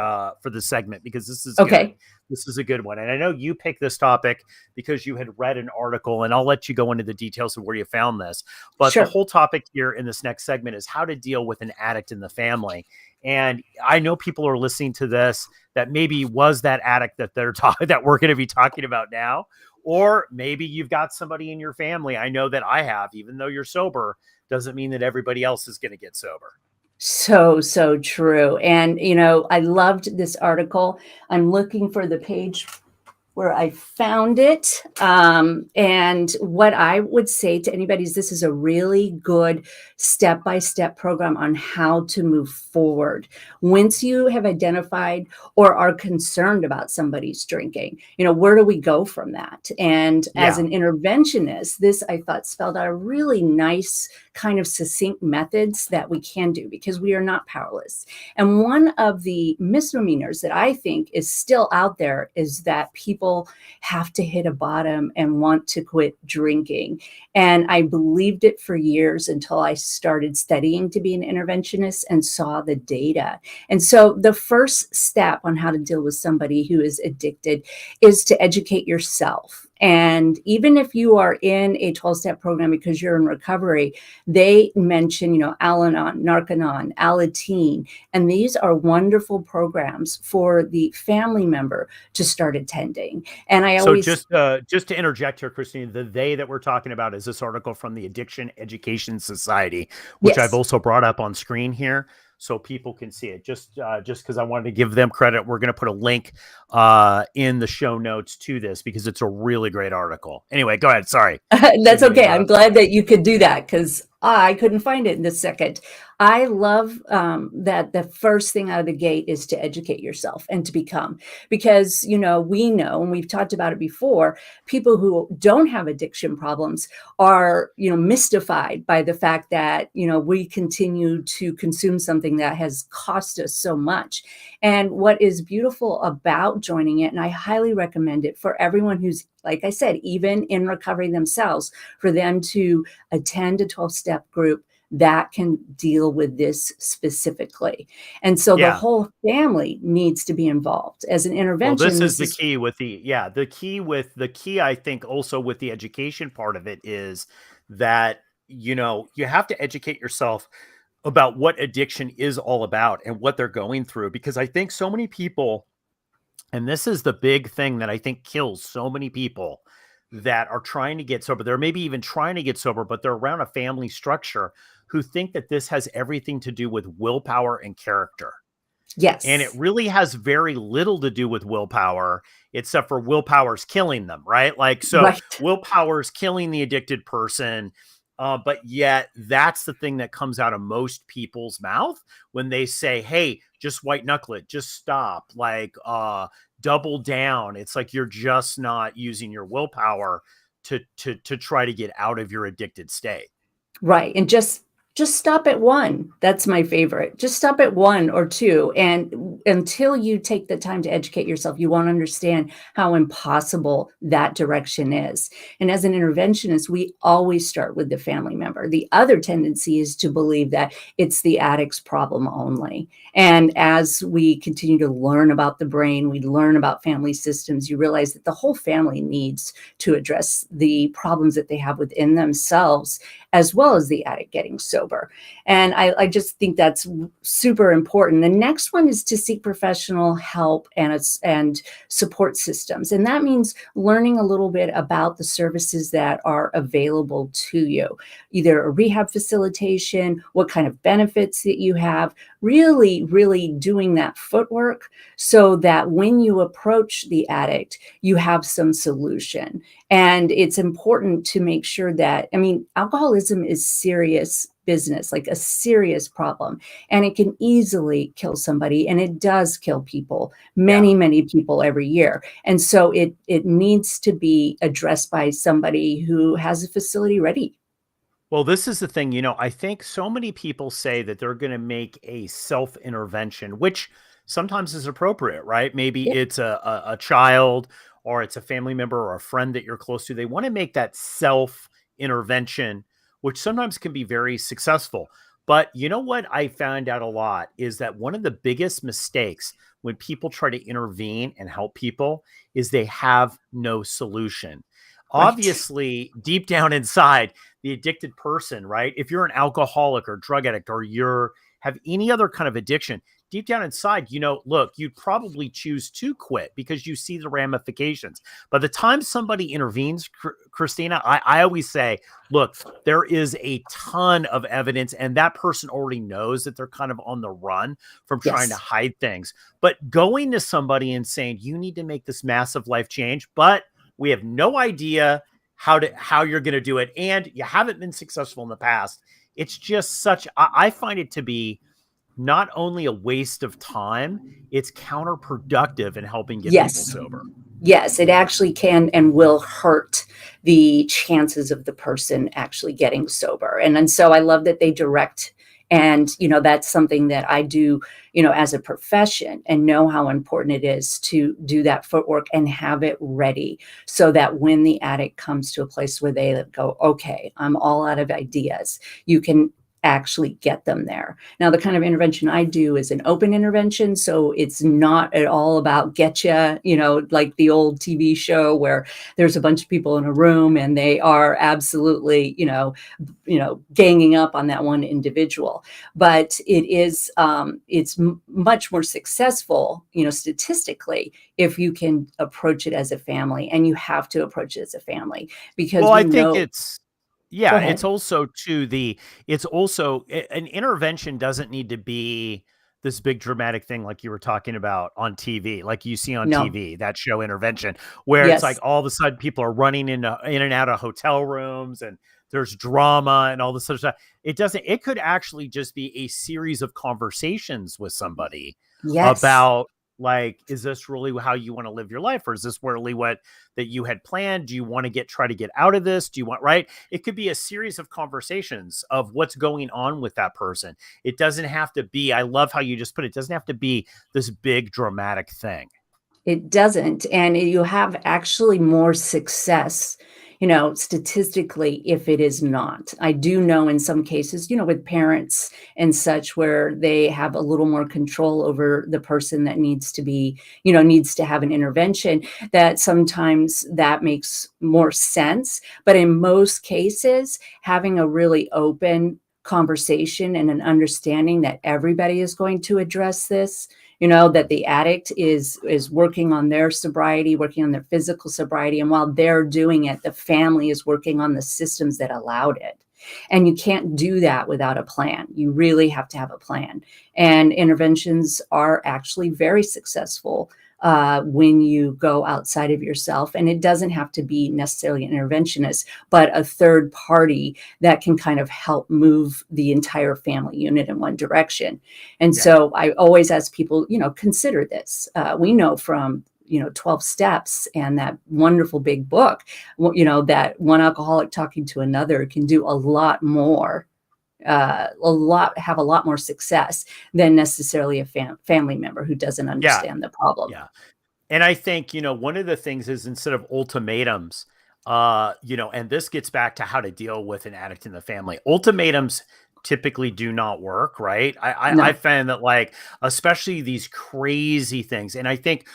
segment, because this is okay. Good. This is a good one. And I know you picked this topic because you had read an article, and I'll let you go into the details of where you found this. But the whole topic here in this next segment is how to deal with an addict in the family. And I know people are listening to this that maybe was that addict that that we're going to be talking about now, or maybe you've got somebody in your family. I know that I have, even though you're sober, doesn't mean that everybody else is going to get sober. So true. And, you know, I loved this article. I'm looking for the page where I found it. And what I would say to anybody is this is a really good step-by-step program on how to move forward. Once you have identified or are concerned about somebody's drinking, you know, where do we go from that? And as an interventionist, this I thought spelled out a really nice kind of succinct methods that we can do, because we are not powerless. And one of the misnomers that I think is still out there is that people have to hit a bottom and want to quit drinking. And I believed it for years until I started studying to be an interventionist and saw the data. And so the first step on how to deal with somebody who is addicted is to educate yourself And even if you are in a 12-step program because you're in recovery, they mention, Al-Anon, Narconon, Alateen, and these are wonderful programs for the family member to start attending. And I So always just to interject here, Christine, the they that we're talking about is this article from the Addiction Education Society, which I've yes. also brought up on screen here so people can see it. Just because I wanted to give them credit, we're going to put a link in the show notes to this because it's a really great article. Anyway, go ahead. Sorry. That's okay. I'm glad that you could do that because I couldn't find it in this second. I love that the first thing out of the gate is to educate yourself and to become, because, we know, and we've talked about it before, people who don't have addiction problems are, mystified by the fact that, we continue to consume something that has cost us so much. And what is beautiful about joining it, and I highly recommend it for everyone who's, like I said, even in recovery themselves, for them to attend a 12-step group that can deal with this specifically. And so the whole family needs to be involved as an intervention. Well, this is the key with the key, I think also with the education part of it is that, you have to educate yourself about what addiction is all about and what they're going through. Because I think so many people, and this is the big thing that I think kills so many people that are trying to get sober. They're maybe even trying to get sober, but they're around a family structure who think that this has everything to do with willpower and character. Yes. And it really has very little to do with willpower, except for willpower's killing them, right? Willpower's killing the addicted person. But yet that's the thing that comes out of most people's mouth when they say, hey, just white knuckle it, just stop, double down. It's like you're just not using your willpower to try to get out of your addicted state. Right. And just stop at one. That's my favorite. Just stop at 1 or 2. And until you take the time to educate yourself, you won't understand how impossible that direction is. And as an interventionist, we always start with the family member. The other tendency is to believe that it's the addict's problem only. And as we continue to learn about the brain, we learn about family systems, you realize that the whole family needs to address the problems that they have within themselves, as well as the addict getting sober. And I just think that's super important. The next one is to seek professional help and support systems. And that means learning a little bit about the services that are available to you, either a rehab facilitation, what kind of benefits that you have, really, really doing that footwork so that when you approach the addict, you have some solution. And it's important to make sure that, alcoholism is serious business, like a serious problem, and it can easily kill somebody, and it does kill people, many people every year. And so it needs to be addressed by somebody who has a facility ready. Well, this is the thing, I think so many people say that they're going to make a self-intervention, which sometimes is appropriate, right? Maybe it's a child or it's a family member or a friend that you're close to. They want to make that self-intervention, which sometimes can be very successful. But you know what I found out a lot is that one of the biggest mistakes when people try to intervene and help people is they have no solution. Right. Obviously, deep down inside, the addicted person, right? If you're an alcoholic or drug addict or have any other kind of addiction, deep down inside, look, you'd probably choose to quit because you see the ramifications. By the time somebody intervenes, Christina, I always say, look, there is a ton of evidence and that person already knows that they're kind of on the run from trying to hide things. But going to somebody and saying, you need to make this massive life change, but we have no idea how you're going to do it, and you haven't been successful in the past. It's just I find it to be not only a waste of time, it's counterproductive in helping get people sober. Yes, it actually can and will hurt the chances of the person actually getting sober. And so I love that they direct. And, that's something that I do, as a profession, and know how important it is to do that footwork and have it ready so that when the addict comes to a place where they go, okay, I'm all out of ideas, you can actually get them there. Now, the kind of intervention I do is an open intervention. So it's not at all about getcha, like the old TV show where there's a bunch of people in a room and they are absolutely, ganging up on that one individual. But it's much more successful, statistically, if you can approach it as a family, and you have to approach it as a family because Well, I we think know. Go ahead. it's also an intervention doesn't need to be this big dramatic thing like you were talking about on TV, like you see on No. TV, that show Intervention, where it's like Yes. all of a sudden people are running in and out of hotel rooms and there's drama and all this other stuff. It could actually just be a series of conversations with somebody Yes. about, like, is this really how you want to live your life? Or is this really what that you had planned? Do you want to try to get out of this? Do you want, right? It could be a series of conversations of what's going on with that person. It doesn't have to be, I love how you just put it, doesn't have to be this big dramatic thing. It doesn't. And you have actually more success, statistically, if it is not. I do know in some cases, with parents and such, where they have a little more control over the person that needs to have an intervention, that sometimes that makes more sense. But in most cases, having a really open conversation and an understanding that everybody is going to address this, that the addict is working on their sobriety, working on their physical sobriety. And while they're doing it, the family is working on the systems that allowed it. And you can't do that without a plan. You really have to have a plan. And interventions are actually very successful when you go outside of yourself. And it doesn't have to be necessarily an interventionist, but a third party that can kind of help move the entire family unit in one direction. And so I always ask people, consider this. We know from 12 steps and that wonderful big book, that one alcoholic talking to another can do a lot more, have a lot more success than necessarily a family member who doesn't understand the problem. Yeah. And I think, one of the things is, instead of ultimatums, and this gets back to how to deal with an addict in the family, ultimatums typically do not work. Right. I found that, like, especially these crazy things. And I think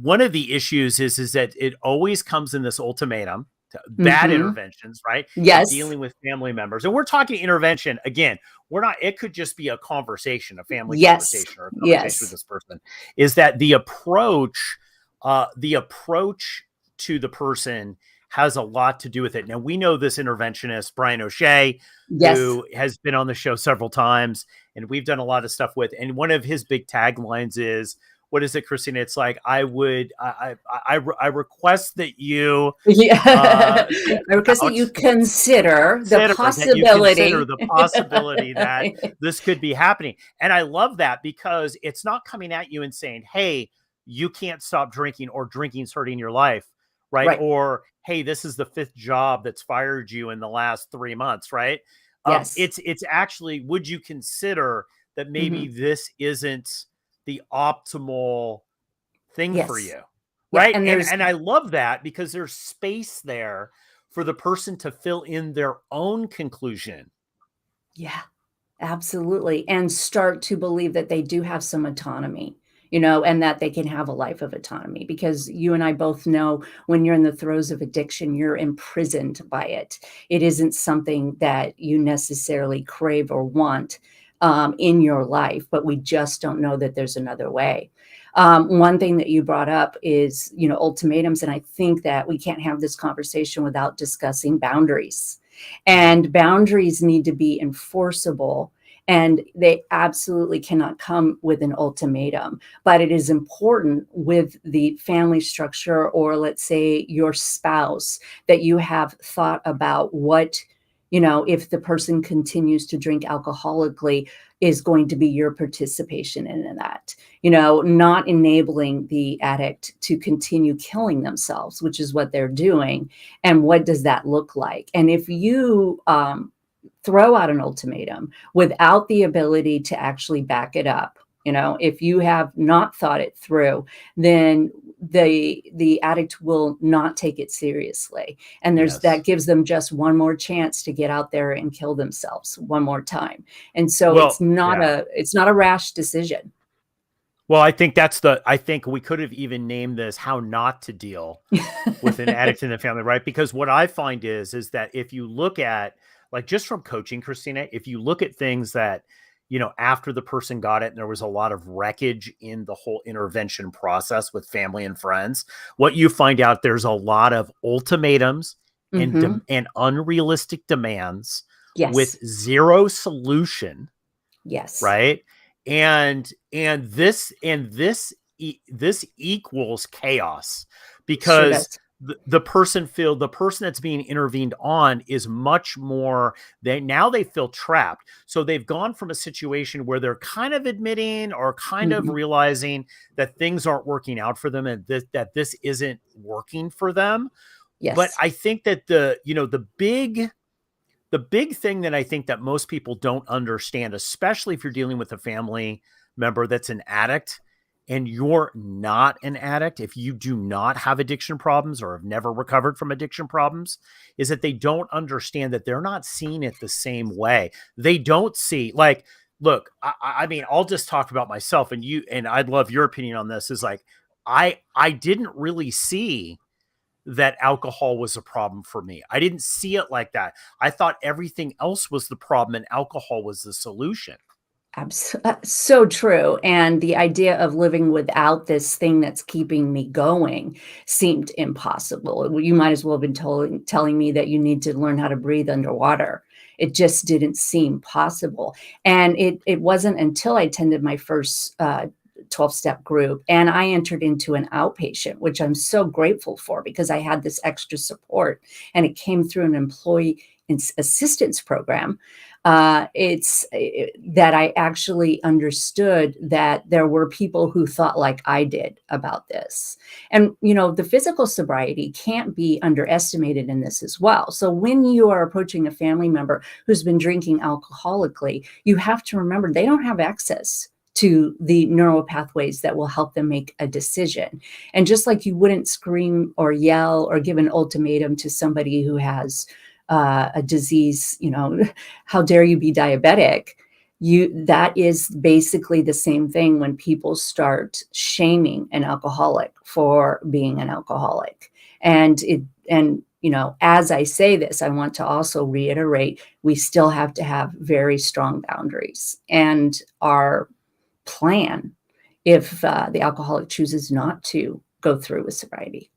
one of the issues is that it always comes in this ultimatum, bad interventions, right? Yes. Dealing with family members. And we're talking intervention. Again, it could just be a conversation, a family conversation, or a conversation with this person. Is that the approach to the person has a lot to do with it. Now, we know this interventionist, Brian O'Shea, who has been on the show several times, and we've done a lot of stuff with, and one of his big taglines is, what is it, Christina? It's like, I request that you, I request that you consider the possibility that this could be happening. And I love that, because it's not coming at you and saying, hey, you can't stop drinking, or drinking's hurting your life. Right. Or, hey, this is the 5th job that's fired you in the last 3 months. Right. It's actually, would you consider that maybe this isn't the optimal thing for you? Right. And I love that, because there's space there for the person to fill in their own conclusion. Yeah, absolutely. And start to believe that they do have some autonomy, and that they can have a life of autonomy, because you and I both know, when you're in the throes of addiction, you're imprisoned by it. It isn't something that you necessarily crave or want in your life, but we just don't know that there's another way. One thing that you brought up is, ultimatums. And I think that we can't have this conversation without discussing boundaries. And boundaries need to be enforceable. And they absolutely cannot come with an ultimatum. But it is important with the family structure, or let's say your spouse, that you have thought about what, if the person continues to drink alcoholically, is going to be your participation in that, not enabling the addict to continue killing themselves, which is what they're doing. And what does that look like? And if you throw out an ultimatum without the ability to actually back it up If you have not thought it through, then the addict will not take it seriously. And that gives them just one more chance to get out there and kill themselves one more time. And so it's not a rash decision. Well, I think we could have even named this "How Not to Deal with an Addict in the Family," right? Because what I find is that if you look at, like, just from coaching, Christina, if you look at things that, after the person got it and there was a lot of wreckage in the whole intervention process with family and friends, what you find out, there's a lot of ultimatums and unrealistic demands with zero solution. Yes. Right. And this equals chaos, because the person that's being intervened on is much more, they feel trapped. So they've gone from a situation where they're kind of admitting or kind of realizing that things aren't working out for them and that this isn't working for them. Yes. But I think that the big thing that I think that most people don't understand, especially if you're dealing with a family member that's an addict and you're not an addict, if you do not have addiction problems or have never recovered from addiction problems, is that they don't understand that they're not seeing it the same way. They don't see, like, look, I mean, I'll just talk about myself, and I'd love your opinion on this, is like, I didn't really see that alcohol was a problem for me. I didn't see it like that. I thought everything else was the problem and alcohol was the solution. So true. And the idea of living without this thing that's keeping me going seemed impossible. You might as well have been telling me that you need to learn how to breathe underwater. It just didn't seem possible. And it wasn't until I attended my first 12-step group and I entered into an outpatient, which I'm so grateful for because I had this extra support and it came through an employee assistance program. That I actually understood that there were people who thought like I did about this. And, the physical sobriety can't be underestimated in this as well. So when you are approaching a family member who's been drinking alcoholically, you have to remember they don't have access to the neural pathways that will help them make a decision. And just like you wouldn't scream or yell or give an ultimatum to somebody who has a disease, how dare you be diabetic? That is basically the same thing when people start shaming an alcoholic for being an alcoholic. And as I say this, I want to also reiterate, we still have to have very strong boundaries and our plan if the alcoholic chooses not to go through with sobriety.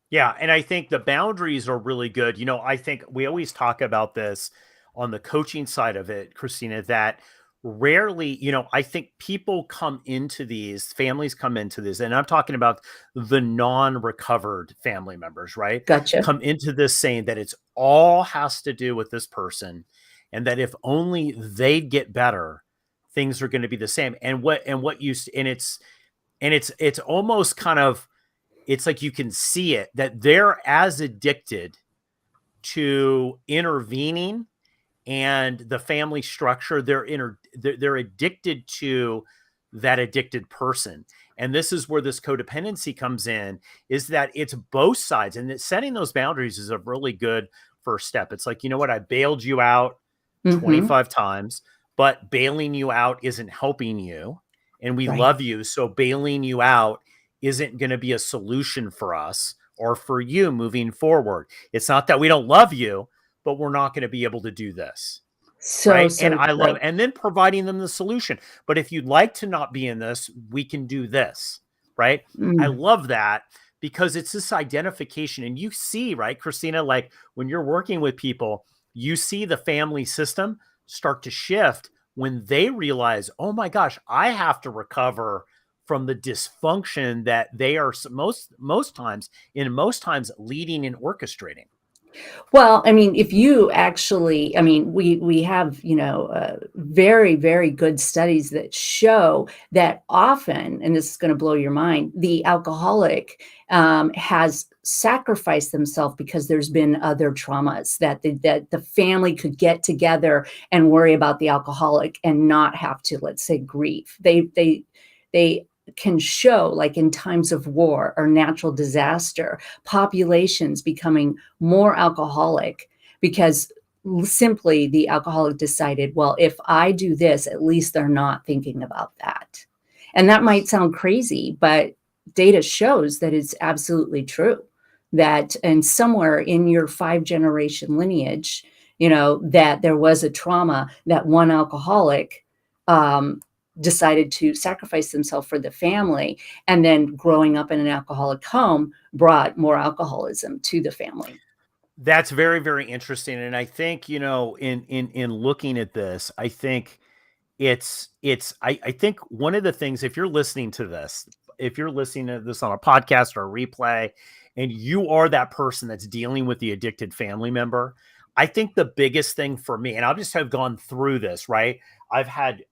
Yeah. And I think the boundaries are really good. I think we always talk about this on the coaching side of it, Christina, that rarely, I think people families come into this, and I'm talking about the non-recovered family members, right? Gotcha. Come into this saying that it's all has to do with this person and that if only they get better, things are going to be the same. And it's almost kind of, it's like you can see it that they're as addicted to intervening and the family structure. They're addicted to that addicted person. And this is where this codependency comes in, is that it's both sides, and that setting those boundaries is a really good first step. It's like, you know what? I bailed you out 25 times, but bailing you out isn't helping you. And we love you. So bailing you out isn't going to be a solution for us or for you moving forward. It's not that we don't love you, but we're not going to be able to do this. And I love, and then providing them the solution. But if you'd like to not be in this, we can do this. Right. I love that because it's this identification. And you see, right, Christina, like when you're working with people, you see the family system start to shift when they realize, oh my gosh, I have to recover from the dysfunction that they are most times leading and orchestrating. Well, I mean, if you actually, I mean, we have, very, very good studies that show that often, and this is going to blow your mind, the alcoholic has sacrificed themselves because there's been other traumas that the family could get together and worry about the alcoholic and not have to, let's say, grieve. They can show, like in times of war or natural disaster, populations becoming more alcoholic because simply the alcoholic decided, well, if I do this, at least they're not thinking about that. And that might sound crazy, but data shows that it's absolutely true. That and somewhere in your 5 generation lineage, that there was a trauma that one alcoholic decided to sacrifice themselves for the family, and then growing up in an alcoholic home brought more alcoholism to the family. That's very, very interesting. And I think, in looking at this, I think I think one of the things, if you're listening to this, if you're listening to this on a podcast or a replay, and you are that person that's dealing with the addicted family member, I think the biggest thing for me, and I just have gone through this, right? I've had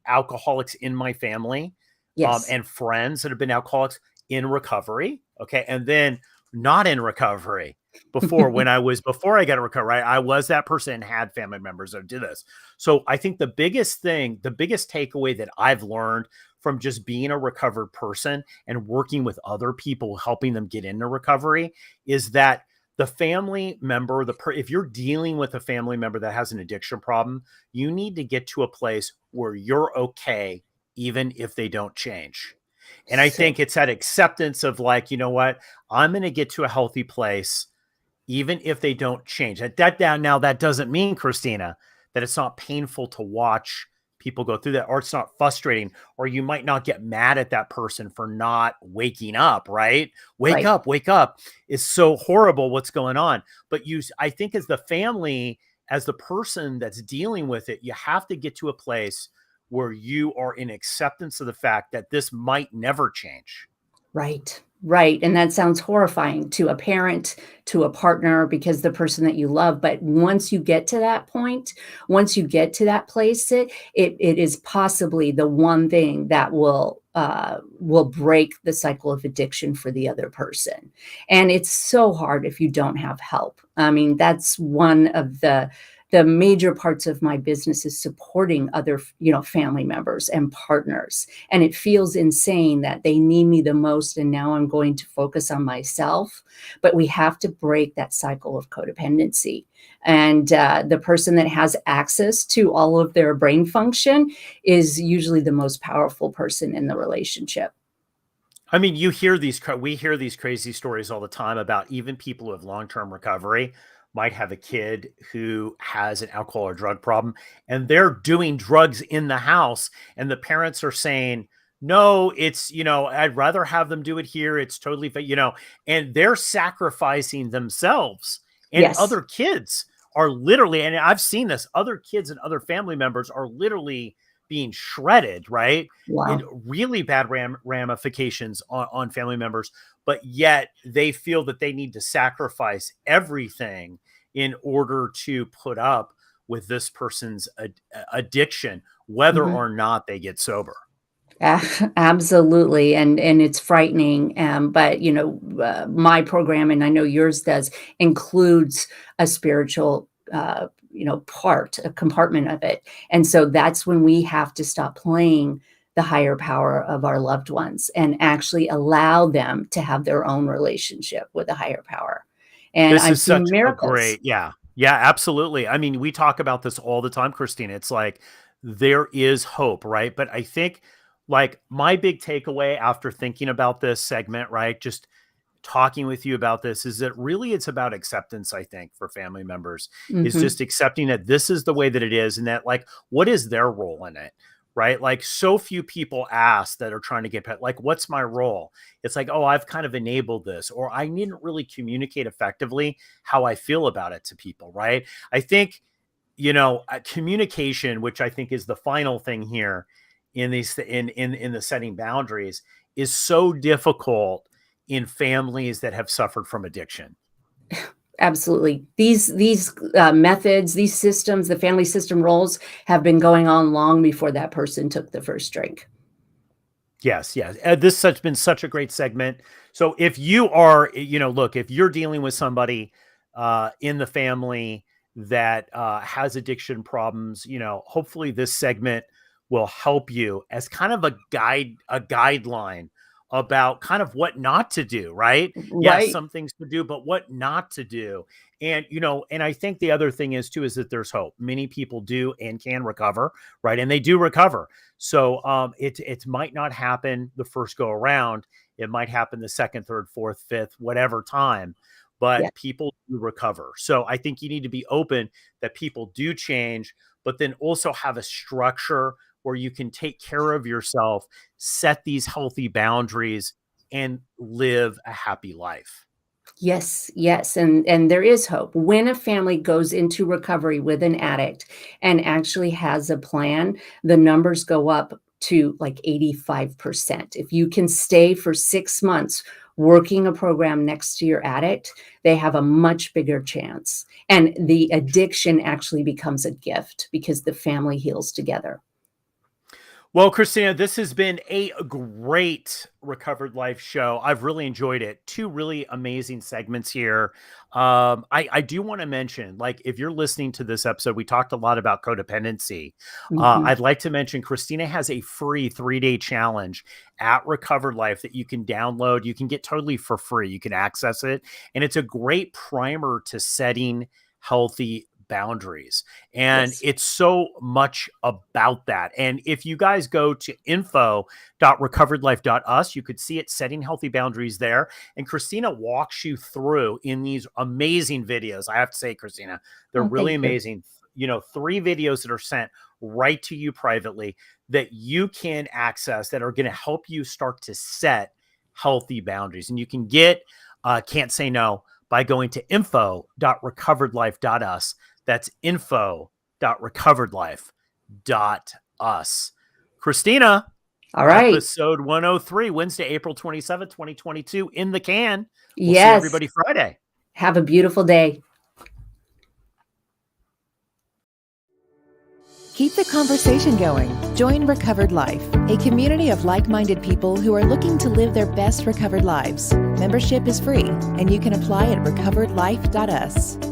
alcoholics in my family, Yes. and friends that have been alcoholics in recovery. Okay. And then not in recovery before I got to recover, right? I was that person and had family members that did this. So I think the biggest takeaway that I've learned from just being a recovered person and working with other people, helping them get into recovery, is that the family member, if you're dealing with a family member that has an addiction problem, you need to get to a place where you're okay, even if they don't change. And I So think it's that acceptance of, like, you know what, I'm going to get to a healthy place even if they don't change. Now that doesn't mean, Christina, that it's not painful to watch people go through that, or it's not frustrating, or you might not get mad at that person for not waking up, right? Wake right. up, wake up. It's so horrible what's going on. But I think as the family, as the person that's dealing with it, you have to get to a place where you are in acceptance of the fact that this might never change. Right, right, and that sounds horrifying to a parent, to a partner, because the person that you love, but once you get to that point, once you get to that place, it is possibly the one thing that will break the cycle of addiction for the other person, and it's so hard if you don't have help. I mean, that's one of the major parts of my business is supporting other, family members and partners. And it feels insane that they need me the most. And now I'm going to focus on myself. But we have to break that cycle of codependency. And the person that has access to all of their brain function is usually the most powerful person in the relationship. I mean, we hear these crazy stories all the time about even people who have long-term recovery might have a kid who has an alcohol or drug problem, and they're doing drugs in the house, and the parents are saying, no, it's, I'd rather have them do it here. It's totally, and they're sacrificing themselves, and Yes. other kids are literally, and I've seen this, other kids and other family members are literally being shredded, right? In Wow. really bad ramifications on family members, but yet they feel that they need to sacrifice everything in order to put up with this person's addiction, whether Mhm. or not they get sober. Absolutely, and it's frightening. But my program, and I know yours does, includes a spiritual, part, a compartment of it, and so that's when we have to stop playing the higher power of our loved ones and actually allow them to have their own relationship with a higher power. And This I've is such seen a miracles. great, yeah. Yeah, absolutely. I mean, we talk about this all the time, Christina. It's like there is hope, right? But I think, like, my big takeaway after thinking about this segment, right? Just talking with you about this, is that really it's about acceptance, I think, for family members, is Mhm. just accepting that this is the way that it is, and that, like, what is their role in it, right? Like, so few people ask that are trying to get pet, like, what's my role? It's like, oh, I've kind of enabled this, or I didn't really communicate effectively how I feel about it to people, right? I think, communication, which I think is the final thing here in these in the setting boundaries, is so difficult in families that have suffered from addiction. Absolutely. These methods, these systems, the family system roles have been going on long before that person took the first drink. Yes, yes. This has been such a great segment. So if you are, look, if you're dealing with somebody in the family that has addiction problems, hopefully this segment will help you as kind of a guideline about kind of what not to do, right? Yes, Right. some things to do, but what not to do. And, and I think the other thing is too, is that there's hope. Many people do and can recover, right? And they do recover. So it might not happen the first go around. It might happen the second, third, fourth, fifth, whatever time, Yeah. but people do recover. So I think you need to be open that people do change, but then also have a structure where you can take care of yourself, set these healthy boundaries, and live a happy life. Yes, yes. And there is hope. When a family goes into recovery with an addict and actually has a plan, the numbers go up to like 85%. If you can stay for 6 months working a program next to your addict, they have a much bigger chance. And the addiction actually becomes a gift because the family heals together. Well, Christina, this has been a great Recovered Life show. I've really enjoyed it. Two really amazing segments here. I do want to mention, like, if you're listening to this episode, we talked a lot about codependency. Mhm. I'd like to mention Christina has a free 3-day challenge at Recovered Life that you can download. You can get totally for free. You can access it. And it's a great primer to setting healthy boundaries. And Yes. it's so much about that. And if you guys go to info.recoveredlife.us, you could see it, setting healthy boundaries there. And Christina walks you through in these amazing videos. I have to say, Christina, they're Oh, really thank you. amazing. 3 videos that are sent right to you privately that you can access that are going to help you start to set healthy boundaries. And you can get Can't Say No by going to info.recoveredlife.us. That's info.recoveredlife.us. Christina, All right. episode 103, Wednesday, April 27th, 2022, in the can. We'll see Yes. everybody Friday. Have a beautiful day. Keep the conversation going. Join Recovered Life, a community of like-minded people who are looking to live their best recovered lives. Membership is free, and you can apply at recoveredlife.us.